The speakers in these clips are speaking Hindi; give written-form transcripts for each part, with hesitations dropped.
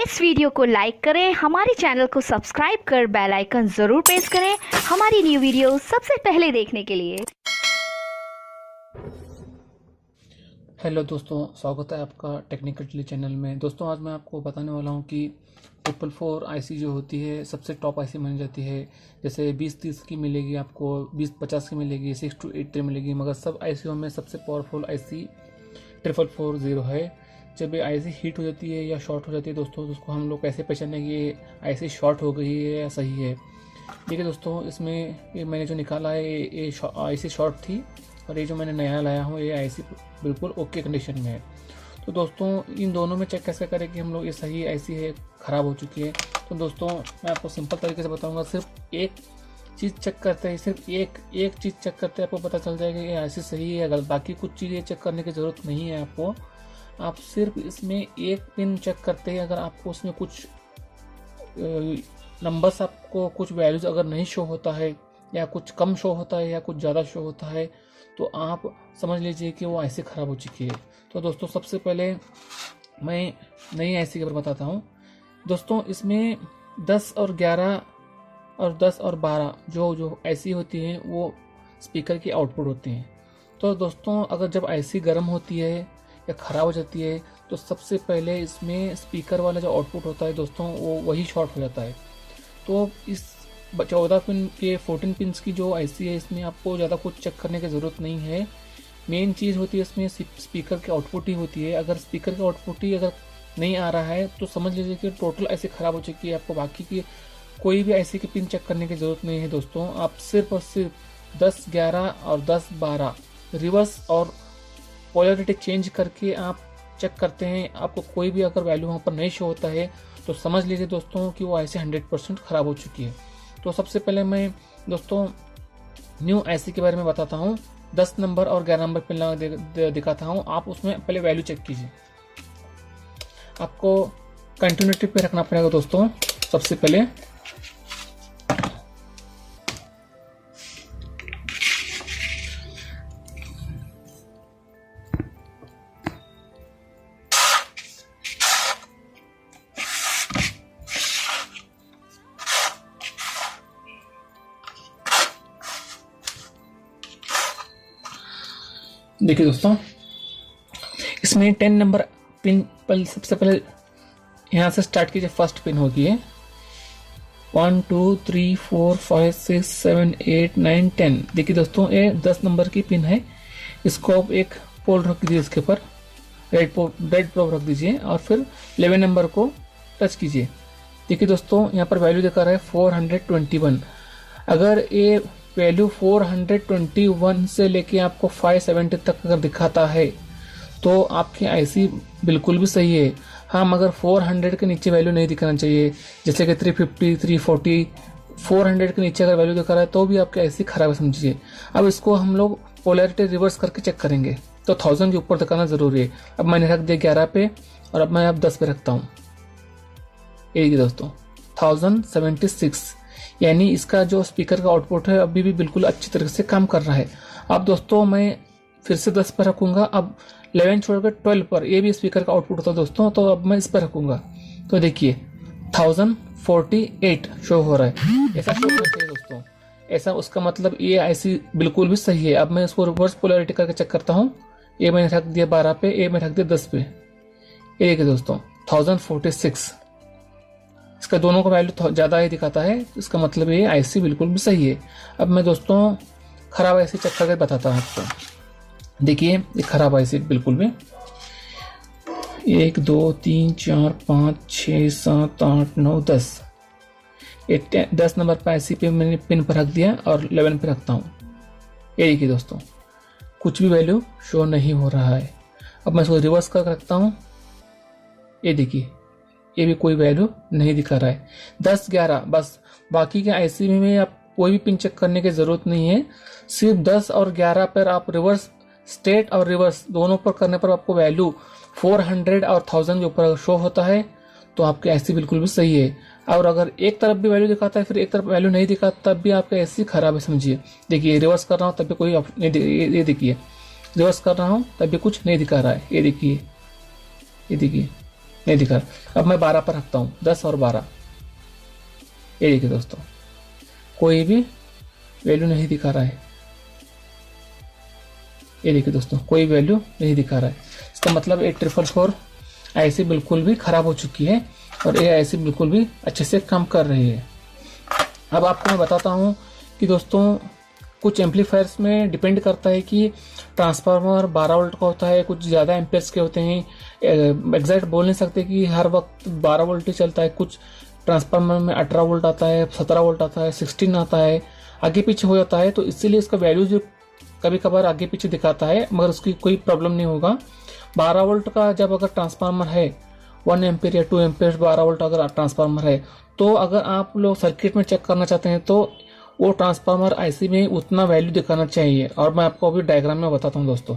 इस वीडियो को लाइक करें, हमारे चैनल को सब्सक्राइब कर बेल आइकन जरूर प्रेस करें हमारी न्यू वीडियो सबसे पहले देखने के लिए। हेलो दोस्तों, स्वागत है आपका टेक्निकल चैनल में। दोस्तों आज मैं आपको बताने वाला हूं कि 444 आईसी जो होती है सबसे टॉप आईसी मानी जाती है। जैसे 2030 की मिलेगी आपको, 2050 की मिलेगी, 6283 मिलेगी, मगर सब आईसीओ में सबसे पावरफुल आईसी 4440 है। जब ये आईसी हीट हो जाती है या शॉर्ट हो जाती है दोस्तों, तो उसको हम लोग कैसे पहचानें कि ये आईसी शॉर्ट हो गई है या सही है। देखिए दोस्तों, इसमें ये मैंने जो निकाला है ये आईसी शॉर्ट थी, और ये जो मैंने नया लाया हूँ ये आईसी बिल्कुल ओके कंडीशन में है। तो दोस्तों इन दोनों में चेक कैसे करें कि हम लोग ये सही आईसी है ख़राब हो चुकी है। तो दोस्तों मैं आपको सिंपल तरीके से बताऊंगा। सिर्फ एक चीज़ चेक करते हैं, सिर्फ एक चीज़ चेक करते हैं, आपको पता चल जाएगा कि ये आईसी सही है या गलत। बाकी कुछ चीज़ें चेक करने की ज़रूरत नहीं है आपको। आप सिर्फ इसमें एक पिन चेक करते हैं। अगर आपको उसमें कुछ नंबर्स, आपको कुछ वैल्यूज़ अगर नहीं शो होता है, या कुछ कम शो होता है या कुछ ज़्यादा शो होता है, तो आप समझ लीजिए कि वो आईसी ख़राब हो चुकी है। तो दोस्तों सबसे पहले मैं नई आईसी के बारे में बताता हूँ। दोस्तों इसमें 10 और 11 और 10 और 12 जो आईसी होती हैं वो स्पीकर की आउटपुट होती हैं। तो दोस्तों अगर जब आईसी गर्म होती है या ख़राब हो जाती है, तो सबसे पहले इसमें स्पीकर वाला जो आउटपुट होता है दोस्तों वो वही शॉर्ट हो जाता है। तो इस 14 पिन के 14 पिन्स की जो आईसी है, इसमें आपको ज़्यादा कुछ चेक करने की ज़रूरत नहीं है। मेन चीज़ होती है इसमें स्पीकर की आउटपुट ही होती है। अगर स्पीकर की आउटपुट ही अगर नहीं आ रहा है तो समझ लीजिए कि टोटल आईसी ख़राब हो चुकी है। आपको बाकी की कोई भी आईसी की पिन चेक करने की ज़रूरत नहीं है दोस्तों। आप सिर्फ और सिर्फ 10, 11 और 10, 12 रिवर्स और पोलैरिटी चेंज करके आप चेक करते हैं। आपको कोई भी अगर वैल्यू वहाँ पर नहीं शो होता है तो समझ लीजिए दोस्तों कि वो आईसी 100% ख़राब हो चुकी है। तो सबसे पहले मैं दोस्तों न्यू आईसी के बारे में बताता हूँ। 10 नंबर और 11 नंबर पिन लगा दिखाता हूँ। आप उसमें पहले वैल्यू चेक कीजिए। आपको कंटिन्यूटी पे रखना पड़ेगा दोस्तों। सबसे पहले देखिए दोस्तों, इसमें 10 नंबर पिन पर सबसे पहले यहाँ से स्टार्ट कीजिए। फर्स्ट पिन होगी 1 2 3 4 5 6 7 8 9 10। देखिए दोस्तों ये 10 नंबर की पिन है। इसको आप एक पोल रख दीजिए, इसके ऊपर रेड प्रोब रख दीजिए, और फिर 11 नंबर को टच कीजिए। देखिए दोस्तों यहाँ पर वैल्यू दिखा रहा है 421। अगर ये वैल्यू 421 से लेके आपको 570 तक अगर दिखाता है तो आपकी आईसी बिल्कुल भी सही है। हाँ, मगर 400 के नीचे वैल्यू नहीं दिखाना चाहिए। जैसे कि 350, 340, 400 के नीचे अगर वैल्यू दिखा रहा है तो भी आपकी आईसी खराब है समझिए। अब इसको हम लोग पोलैरिटी रिवर्स करके चेक करेंगे, तो 1000 के ऊपर दिखाना ज़रूरी है। अब मैंने रख दिया 11 पे, और अब मैं 10 पे रखता हूँ। ये दोस्तों 1076, यानी इसका जो स्पीकर का आउटपुट है अभी भी बिल्कुल अच्छी तरह से काम कर रहा है। अब दोस्तों मैं फिर से 10 पर रखूंगा। अब 11 छोड़कर 12 पर, ये भी स्पीकर का आउटपुट होता है दोस्तों, तो अब मैं इस पर रखूंगा। तो देखिए 1048 शो हो रहा है। ऐसा शो होना चाहिए दोस्तों। ऐसा उसका मतलब ये आईसी बिल्कुल भी सही है। अब मैं इसको रिवर्स पोलैरिटी करके चेक करता हूँ। ये मैंने रख दिया 12 पे, ये मैंने रख दिया 10 पे। ये देखिए दोस्तों 1046, इसका दोनों का वैल्यू ज़्यादा ही दिखाता है। इसका मतलब ये आईसी बिल्कुल भी सही है। अब मैं दोस्तों खराब आईसी चेक करके बताता हूँ आपको। देखिए ये खराब आईसी बिल्कुल भी 1 2 3 4 5 6 7 8 9 10, 10 नंबर पर आईसी पे मैंने पिन पर रख दिया और 11 पे रखता हूँ। ये देखिए दोस्तों कुछ भी वैल्यू शो नहीं हो रहा है। अब मैं इसको रिवर्स कर रखता हूँ। ये देखिए ये भी कोई वैल्यू नहीं दिखा रहा है। 10 11 बस। बाकी के आईसी में आप कोई भी पिन चेक करने की ज़रूरत नहीं है। सिर्फ 10 और 11 पर आप रिवर्स, स्टेट और रिवर्स दोनों पर करने पर आपको वैल्यू 400 और 1000 के ऊपर शो होता है, तो आपकी आईसी बिल्कुल भी सही है। और अगर एक तरफ भी वैल्यू दिखाता है फिर एक तरफ वैल्यू नहीं दिखाता, तब भी आपका आईसी खराब है समझिए। देखिए रिवर्स कर रहा हूँ तब भी कोई नहीं, ये देखिए रिवर्स कर रहा हूँ तब भी कुछ नहीं दिखा रहा है। ये देखिए नहीं दिखा रहा। अब मैं 12 पर रखता हूँ, 10 और 12, ये देखिए दोस्तों कोई भी वैल्यू नहीं दिखा रहा है। ये देखिए दोस्तों कोई वैल्यू नहीं दिखा रहा है। इसका मतलब 8444 ऐसी बिल्कुल भी खराब हो चुकी है और ये ऐसी बिल्कुल भी अच्छे से काम कर रही है। अब आपको मैं बताता हूँ कि दोस्तों कुछ एम्पलीफायर्स में डिपेंड करता है कि ट्रांसफार्मर 12 वोल्ट का होता है, कुछ ज़्यादा एम्पेयर्स के होते हैं। एग्जैक्ट बोल नहीं सकते कि हर वक्त 12 वोल्ट ही चलता है। कुछ ट्रांसफार्मर में 18 वोल्ट आता है, 17 वोल्ट आता है, 16 आता है, आगे पीछे हो जाता है। तो इसीलिए इसका वैल्यू जो कभी कभार आगे पीछे दिखाता है, मगर उसकी कोई प्रॉब्लम नहीं होगा। 12 वोल्ट का जब अगर ट्रांसफार्मर है, 1 एम्पियर या 2 एम्पियर 12 वोल्ट अगर ट्रांसफार्मर है, तो अगर आप लोग सर्किट में चेक करना चाहते हैं तो वो ट्रांसफार्मर आईसी में उतना वैल्यू दिखाना चाहिए। और मैं आपको अभी डायग्राम में बताता हूँ दोस्तों।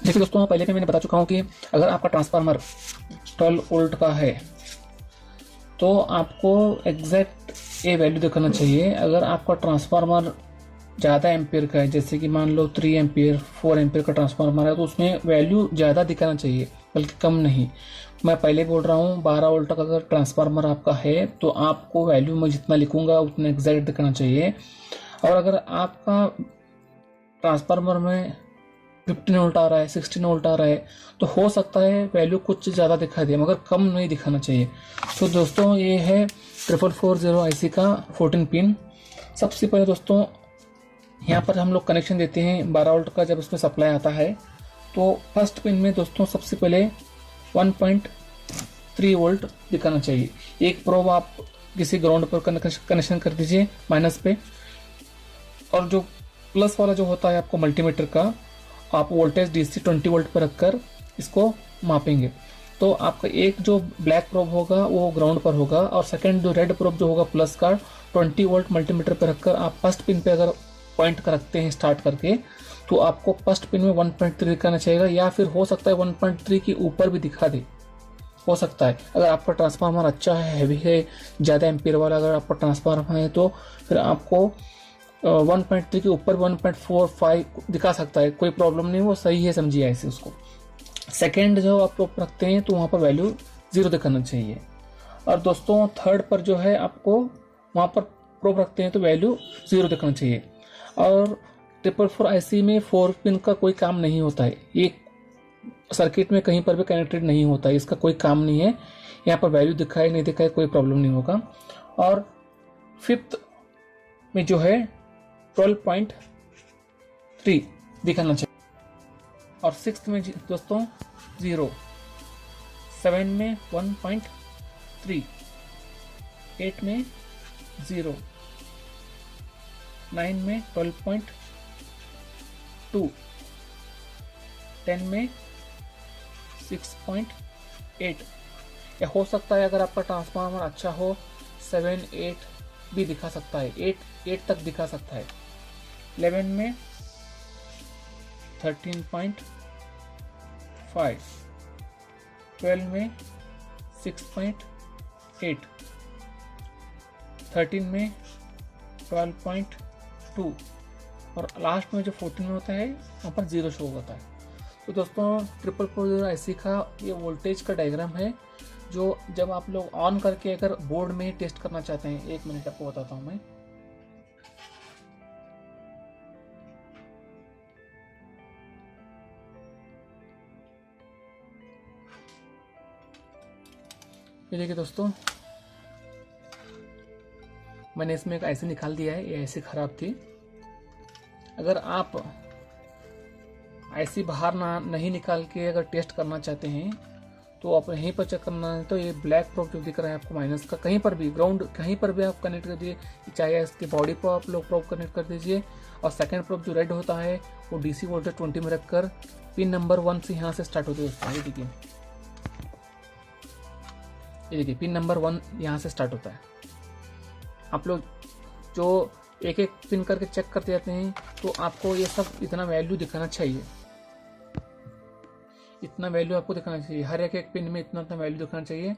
देखिए दोस्तों पहले भी मैंने बता चुका हूँ कि अगर आपका ट्रांसफार्मर 12 वोल्ट का है तो आपको एग्जैक्ट ये वैल्यू दिखाना चाहिए। अगर आपका ट्रांसफार्मर ज़्यादा एम्पियर का है, जैसे कि मान लो 3 एम्पियर 4 एम्पियर का ट्रांसफार्मर है, तो उसमें वैल्यू ज़्यादा दिखाना चाहिए, बल्कि कम नहीं। मैं पहले बोल रहा हूँ 12 वोल्ट का अगर ट्रांसफार्मर आपका है तो आपको वैल्यू मैं जितना लिखूंगा उतना एग्जैक्ट दिखाना चाहिए। और अगर आपका ट्रांसफार्मर में 15 वोल्ट आ रहा है, 16 वोल्ट आ रहा है, तो हो सकता है वैल्यू कुछ ज़्यादा दिखाई दे, मगर कम नहीं दिखाना चाहिए। तो दोस्तों ये है 4440 आईसी का 14 पिन। सबसे पहले दोस्तों यहाँ पर हम लोग कनेक्शन देते हैं 12 वोल्ट का। जब उसमें सप्लाई आता है तो फर्स्ट पिन में दोस्तों सबसे पहले 1.3 वोल्ट दिखाना चाहिए। एक प्रोब आप किसी ग्राउंड पर कनेक्शन कर दीजिए माइनस पे, और जो प्लस वाला जो होता है आपको मल्टीमीटर का, आप वोल्टेज डीसी 20 वोल्ट पर रखकर इसको मापेंगे। तो आपका एक जो ब्लैक प्रोब होगा वो ग्राउंड पर होगा, और सेकंड जो रेड प्रोब जो होगा प्लस का 20 वोल्ट मल्टीमीटर पर रखकर आप फर्स्ट पिन पे अगर पॉइंट कर रखते हैं स्टार्ट करके, तो आपको फर्स्ट पिन में 1.3 दिखाना चाहिए, या फिर हो सकता है 1.3 के ऊपर भी दिखा दे, हो सकता है। अगर आपका ट्रांसफार्मर अच्छा है, हैवी है, ज़्यादा एम्पियर वाला अगर आपका ट्रांसफार्मर है, तो फिर आपको 1.3 के ऊपर 1.45 दिखा सकता है, कोई प्रॉब्लम नहीं, वो सही है, समझिए ऐसे उसको। सेकेंड जो आप लोग रखते हैं तो वहाँ पर वैल्यू 0 दिखाना चाहिए। और दोस्तों थर्ड पर जो है आपको वहाँ पर प्रोब रखते हैं तो वैल्यू 0 दिखाना चाहिए। और 444 आईसी में 4 पिन का कोई काम नहीं होता है, ये सर्किट में कहीं पर भी कनेक्टेड नहीं होता है, इसका कोई काम नहीं है। यहाँ पर वैल्यू दिखाए नहीं दिखाए कोई प्रॉब्लम नहीं होगा। और फिफ्थ में जो है 12.3 दिखाना चाहिए, और सिक्स्थ में दोस्तों 0, 7 में 1.3, 8 में 0, 9 में 12.2, 10 में 6.8। या हो सकता है अगर आपका ट्रांसफार्मर अच्छा हो 7, 8 भी दिखा सकता है, 8 तक दिखा सकता है। 11 में 13.5, 12 में 6.8, 13 में 12.2, और लास्ट में जो 14 में होता है वहाँ पर 0 शो होता है। तो दोस्तों 4440 आईसी का ये वोल्टेज का डायग्राम है, जो जब आप लोग ऑन करके अगर बोर्ड में टेस्ट करना चाहते हैं, 1 मिनट आपको बताता हूँ मैं। ये देखिए दोस्तों, मैंने इसमें एक ऐसे निकाल दिया है, ये ऐसे खराब थी। अगर आप ऐसी बाहर ना नहीं निकाल के अगर टेस्ट करना चाहते हैं तो आप यहीं पर चेक करना है। तो ये ब्लैक प्रोब जो दिख रहा है आपको माइनस का, कहीं पर भी ग्राउंड कहीं पर भी आप कनेक्ट कर दीजिए, चाहे इसके बॉडी पर आप लोग प्रोब कनेक्ट कर दीजिए। और सेकंड प्रोब जो रेड होता है वो डीसी वोल्टेज 20 में रखकर पिन नंबर 1 से यहाँ से स्टार्ट होती है दोस्तों। ये देखिए, ये देखिए पिन नंबर 1 यहाँ से स्टार्ट होता है। आप लोग जो एक एक पिन करके चेक करते जाते हैं तो आपको ये सब इतना वैल्यू दिखाना चाहिए, इतना वैल्यू आपको दिखाना चाहिए, हर एक एक पिन में इतना इतना वैल्यू दिखाना चाहिए।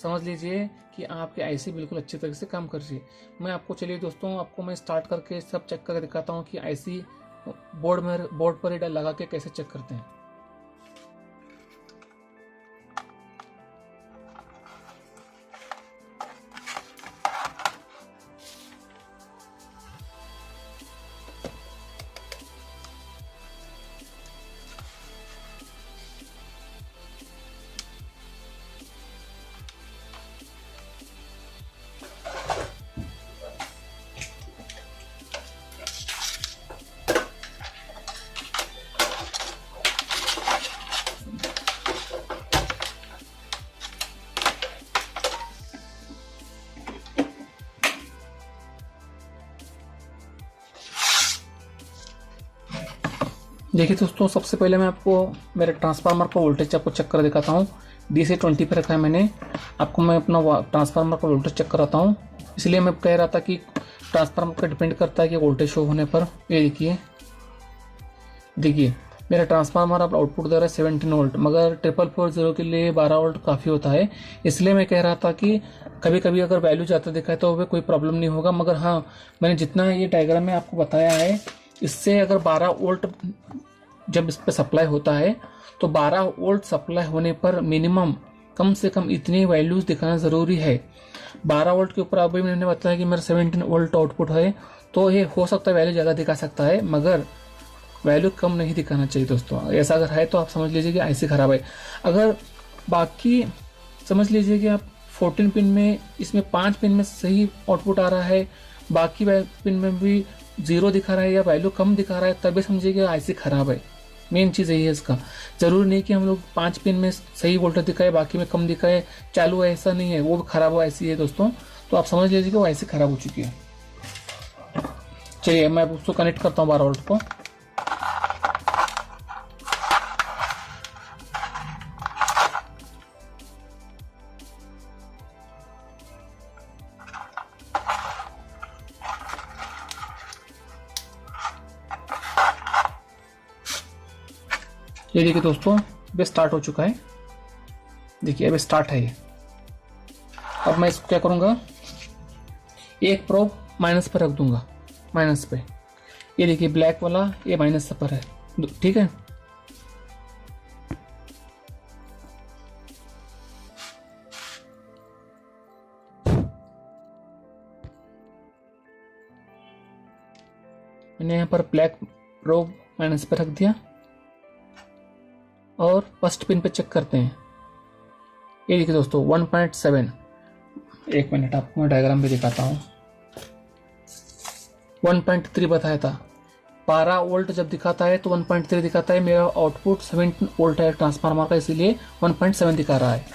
समझ लीजिए कि आपके आईसी बिल्कुल अच्छी तरह से काम कर रही है। मैं आपको, चलिए दोस्तों, आपको मैं स्टार्ट करके सब चेक करके दिखाता हूँ कि आईसी बोर्ड पर ही लगा के कैसे चेक करते हैं। देखिए दोस्तों, सबसे पहले मैं आपको मेरे ट्रांसफार्मर का वोल्टेज आपको चेक कर दिखाता हूँ। DC 20 पे रखा है मैंने, आपको मैं अपना ट्रांसफार्मर का वोल्टेज चेक कराता हूँ। इसलिए मैं कह रहा था कि ट्रांसफार्मर पर डिपेंड करता है कि वोल्टेज शो होने पर। ये देखिए मेरा ट्रांसफार्मर अब आउटपुट दे रहा है 17 वोल्ट, मगर 440 के लिए 12 वोल्ट काफ़ी होता है। इसलिए मैं कह रहा था कि कभी कभी अगर वैल्यू ज़्यादा दिखाए तो वह कोई प्रॉब्लम नहीं होगा। मगर हाँ, मैंने जितना ये डायग्राम में आपको बताया है, इससे अगर 12 वोल्ट जब इस पर सप्लाई होता है तो 12 वोल्ट सप्लाई होने पर मिनिमम कम से कम इतनी वैल्यूज दिखाना ज़रूरी है। 12 वोल्ट के ऊपर अभी मैंने बताया कि मेरा 17 वोल्ट आउटपुट है, तो ये हो सकता है वैल्यू ज़्यादा दिखा सकता है, मगर वैल्यू कम नहीं दिखाना चाहिए दोस्तों। ऐसा अगर है तो आप समझ लीजिए कि आईसी खराब है। अगर बाकी समझ लीजिए कि आप 14 पिन में, इसमें 5 पिन में सही आउटपुट आ रहा है, बाकी पिन में भी 0 दिखा रहा है या वैल्यू कम दिखा रहा है, तभी समझिए कि आईसी खराब है। मेन चीज़ यही है इसका। जरूरी नहीं कि हम लोग 5 पिन में सही वोल्टेज दिखाए, बाकी में कम दिखाए, चालू है, ऐसा नहीं है, वो भी खराब हो ऐसी है दोस्तों। तो आप समझ लीजिए कि वो ऐसी खराब हो चुकी है। चलिए मैं उसको कनेक्ट करता हूँ 12 वोल्ट को। ये देखिए दोस्तों, अब स्टार्ट हो चुका है। देखिए अब स्टार्ट है ये। अब मैं इसको क्या करूंगा, एक प्रोब माइनस पर रख दूंगा, माइनस पे। ये देखिए ब्लैक वाला ये माइनस पर है, ठीक है। मैंने यहाँ पर ब्लैक प्रोब माइनस पर रख दिया और फर्स्ट पिन पे चेक करते हैं। ये देखिए दोस्तों 1.7, एक मिनट आपको मैं डायग्राम पे दिखाता हूँ। 1.3 बताया था, 12 वोल्ट जब दिखाता है तो 1.3 दिखाता है। मेरा आउटपुट 17 वोल्ट है ट्रांसफार्मर का, इसीलिए 1.7 दिखा रहा है।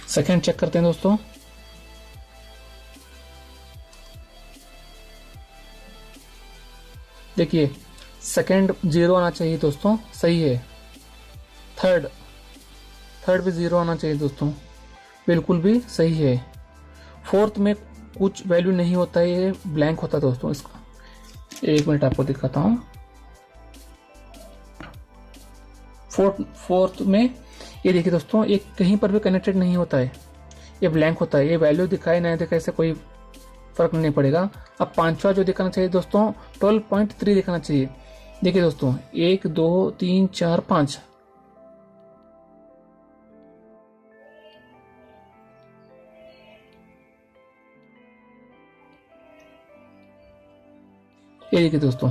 सेकेंड चेक करते हैं दोस्तों। देखिए सेकेंड 0 आना चाहिए दोस्तों, सही है। थर्ड भी 0 आना चाहिए दोस्तों, बिल्कुल भी सही है। फोर्थ में कुछ वैल्यू नहीं होता है, ये ब्लैंक होता है दोस्तों इसका। एक मिनट आपको दिखाता हूँ। फोर्थ में ये देखिए दोस्तों, ये कहीं पर भी कनेक्टेड नहीं होता है, ये ब्लैंक होता है। ये वैल्यू दिखाए ना दिखाए से कोई फर्क नहीं पड़ेगा। अब पांचवा जो दिखाना चाहिए दोस्तों 12.3 दिखाना चाहिए। देखिए दोस्तों 1 2 3 4 5, ये देखिए दोस्तों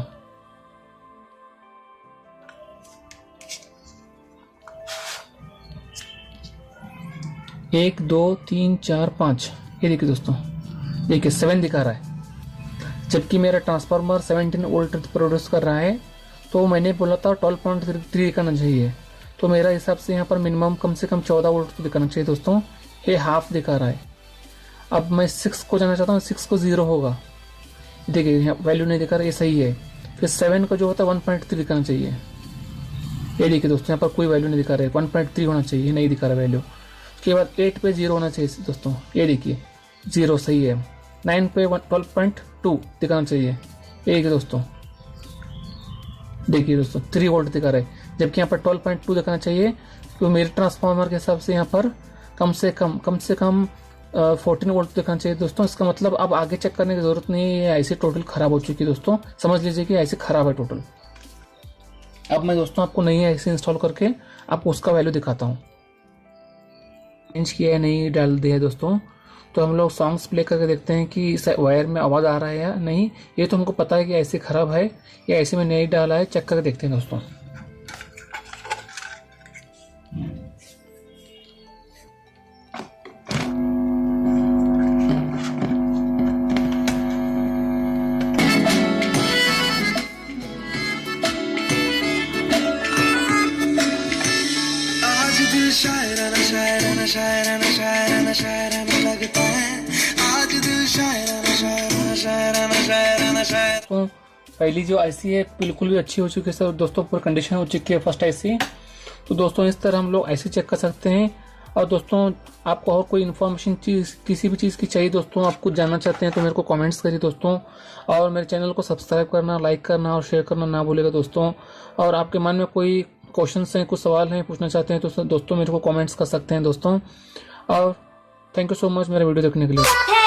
1 2 3 4 5, ये देखिए दोस्तों, देखिए 7 दिखा रहा है, जबकि मेरा ट्रांसफार्मर 17 वोल्ट प्रोड्यूस कर रहा है। तो मैंने बोला था 12.3 दिखाना चाहिए, तो मेरा हिसाब से यहाँ पर मिनिमम कम से कम 14 वोल्ट तो दिखाना चाहिए दोस्तों, ये हाफ दिखा रहा है। अब मैं 6 को जाना चाहता हूँ, 6 को 0 होगा, देखिए यहाँ वैल्यू नहीं दिखा रहा, ये सही है। फिर 7 का जो होता है 1.3 दिखाना चाहिए, ये देखिए दोस्तों यहाँ पर कोई वैल्यू नहीं दिखा रहा है, 1.3 होना चाहिए, नहीं दिखा रहा वैल्यू। उसके बाद 8 पे 0 होना चाहिए दोस्तों, ये देखिए 0 सही है। 9 पे 12.2 दिखाना चाहिए, ये देखिए दोस्तों, देखिए दोस्तों 3 वोल्ट दिखा रहा है, जबकि यहाँ पर 12.2 दिखाना चाहिए, क्योंकि मेरे ट्रांसफार्मर के हिसाब से यहाँ पर कम से कम 14 वोल्ट दिखाना चाहिए दोस्तों। इसका मतलब अब आगे चेक करने की जरूरत नहीं है, ये ऐसे टोटल खराब हो चुकी है दोस्तों, समझ लीजिए कि ऐसे खराब है टोटल। अब मैं दोस्तों आपको नई ऐसे इंस्टॉल करके आपको उसका वैल्यू दिखाता हूँ, चेंज किया है नहीं डाल दिया है दोस्तों। तो हम लोग सॉन्ग्स प्ले करके देखते हैं कि इस वायर में आवाज़ आ रहा है या नहीं। ये तो हमको पता है कि ऐसे खराब है या ऐसे में नहीं डाला है, चेक करके देखते हैं दोस्तों। आज दिल शायराना शायराना शायराना शायराना शायराना लगता है, आज दिल शायराना शायराना शायराना शायराना शायर। तो पहली जो आईसी है बिल्कुल भी अच्छी हो चुकी है सर दोस्तों, पूरी कंडीशन हो चुकी है फर्स्ट आईसी। तो दोस्तों इस तरह हम लोग आईसी चेक कर सकते हैं। और दोस्तों आपको और कोई इन्फॉर्मेशन किसी भी चीज़ की चाहिए दोस्तों, आप कुछ जानना चाहते हैं तो मेरे को कमेंट्स करिए दोस्तों। और मेरे चैनल को सब्सक्राइब करना, लाइक करना और शेयर करना ना भूलेगा दोस्तों। और आपके मन में कोई क्वेश्चंस हैं, कुछ सवाल हैं, पूछना चाहते हैं तो दोस्तों मेरे को कमेंट्स कर सकते हैं दोस्तों। और थैंक यू सो मच मेरा वीडियो देखने के लिए।